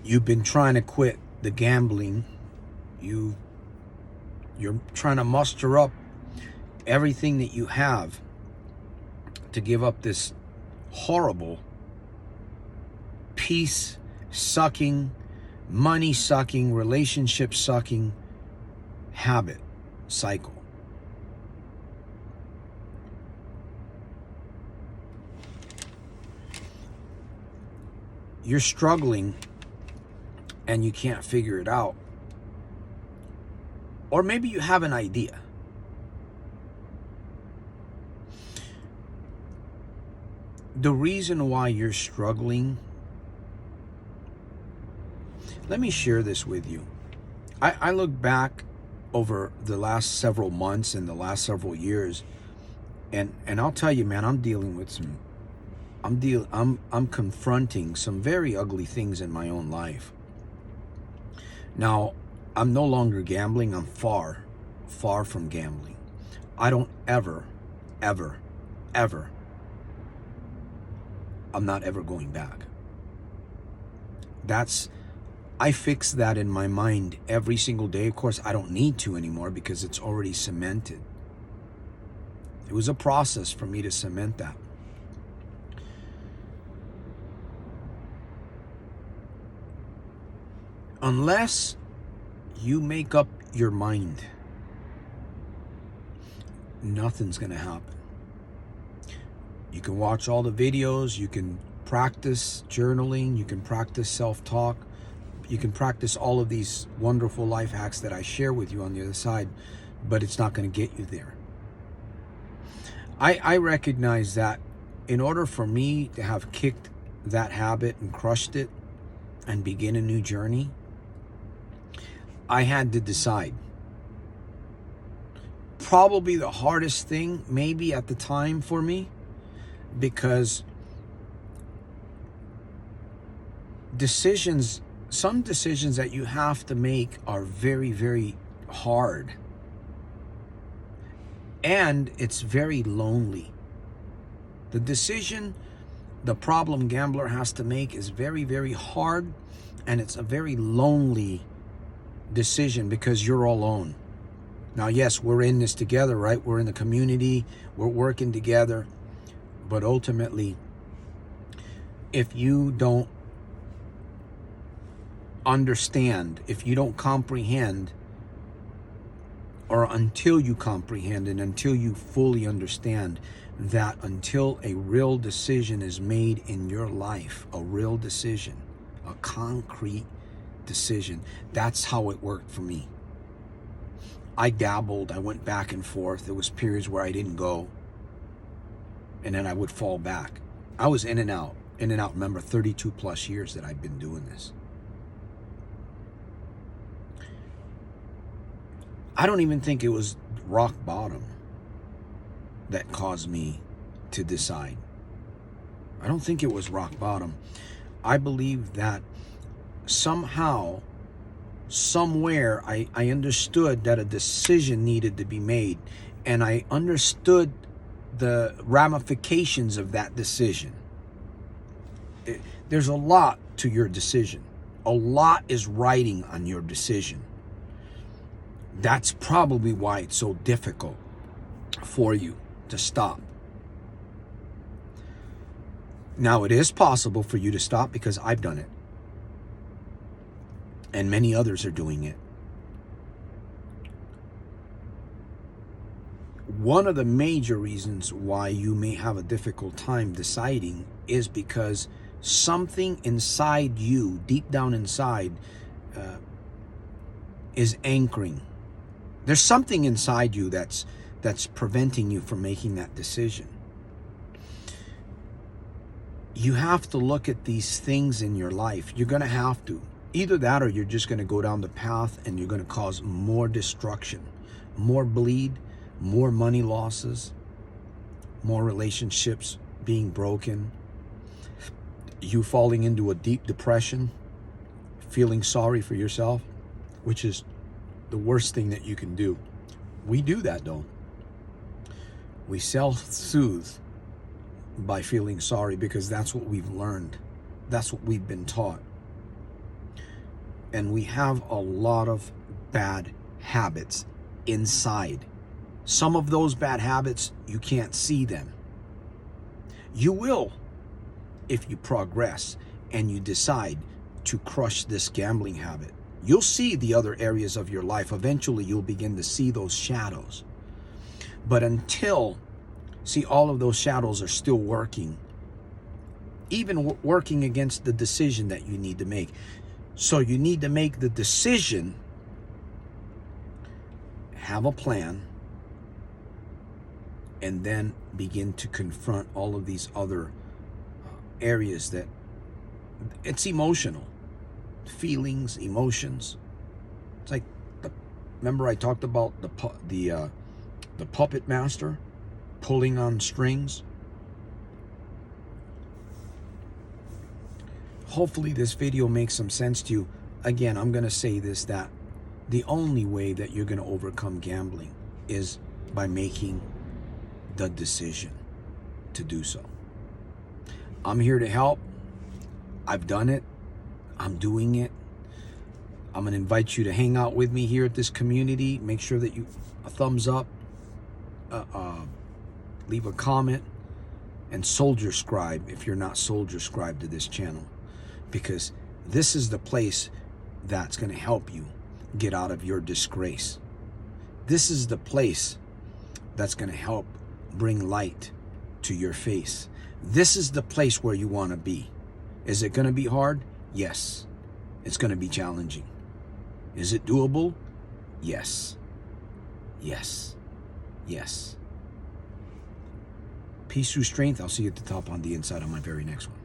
You've been trying to quit the gambling. You're trying to muster up everything that you have to give up this horrible, peace sucking, money sucking, relationship sucking habit cycle. You're struggling and you can't figure it out. Or maybe you have an idea. The reason why you're struggling, let me share this with you. I look back over the last several months and the last several years, and I'll tell you, man, I'm dealing with some, I'm confronting some very ugly things in my own life. Now, I'm no longer gambling. I'm far from gambling. I don't ever, I'm not ever going back. I fix that in my mind every single day. Of course, I don't need to anymore because it's already cemented. It was a process for me to cement that. Unless you make up your mind, nothing's going to happen. You can watch all the videos, you can practice journaling, you can practice self-talk, you can practice all of these wonderful life hacks that I share with you on the other side, but it's not going to get you there. I recognize that in order for me to have kicked that habit and crushed it and begin a new journey, I had to decide. Probably the hardest thing maybe at the time for me, because some decisions that you have to make are very, very hard. And it's very lonely. The decision the problem gambler has to make is very, very hard, and it's a very lonely decision because you're alone. Now, yes, we're in this together, right? We're in the community, we're working together, but ultimately, if you don't understand, if you don't comprehend, or until you comprehend and until you fully understand that until a real decision is made in your life, a real decision, a concrete decision, that's how it worked for me. I dabbled, I went back and forth. There was periods where I didn't go, and then I would fall back. I was in and out. Remember, 32 plus years that I've been doing this. I don't even think it was rock bottom that caused me to decide. I don't think it was rock bottom. I believe that somehow, somewhere, I understood that a decision needed to be made, and I understood the ramifications of that decision. There's a lot to your decision. A lot is riding on your decision. That's probably why it's so difficult for you to stop. Now, it is possible for you to stop because I've done it. And many others are doing it. One of the major reasons why you may have a difficult time deciding is because something inside you, deep down inside, is anchoring. There's something inside you that's preventing you from making that decision. You have to look at these things in your life. You're going to have to. Either that or you're just going to go down the path and you're going to cause more destruction, more bleed, more money losses, more relationships being broken, you falling into a deep depression, feeling sorry for yourself, which is the worst thing that you can do. We do that though. We self-soothe by feeling sorry because that's what we've learned. That's what we've been taught. And we have a lot of bad habits inside. Some of those bad habits, you can't see them. You will if you progress and you decide to crush this gambling habit. You'll see the other areas of your life. Eventually, you'll begin to see those shadows. But until, see, all of those shadows are still working, even working against the decision that you need to make. So you need to make the decision, have a plan, and then begin to confront all of these other areas that it's emotional. Feelings, emotions. It's like, remember I talked about the puppet master pulling on strings? Hopefully this video makes some sense to you. Again, I'm going to say this, that the only way that you're going to overcome gambling is by making the decision to do so. I'm here to help. I've done it. I'm doing it. I'm going to invite you to hang out with me here at this community. Make sure that you a thumbs up, leave a comment, and soldier scribe if you're not soldier scribe to this channel, because this is the place that's going to help you get out of your disgrace. This is the place that's going to help bring light to your face. This is the place where you want to be. Is it going to be hard? Yes. It's going to be challenging. Is it doable? Yes. Yes. Yes. Peace through strength. I'll see you at the top on the inside on my very next one.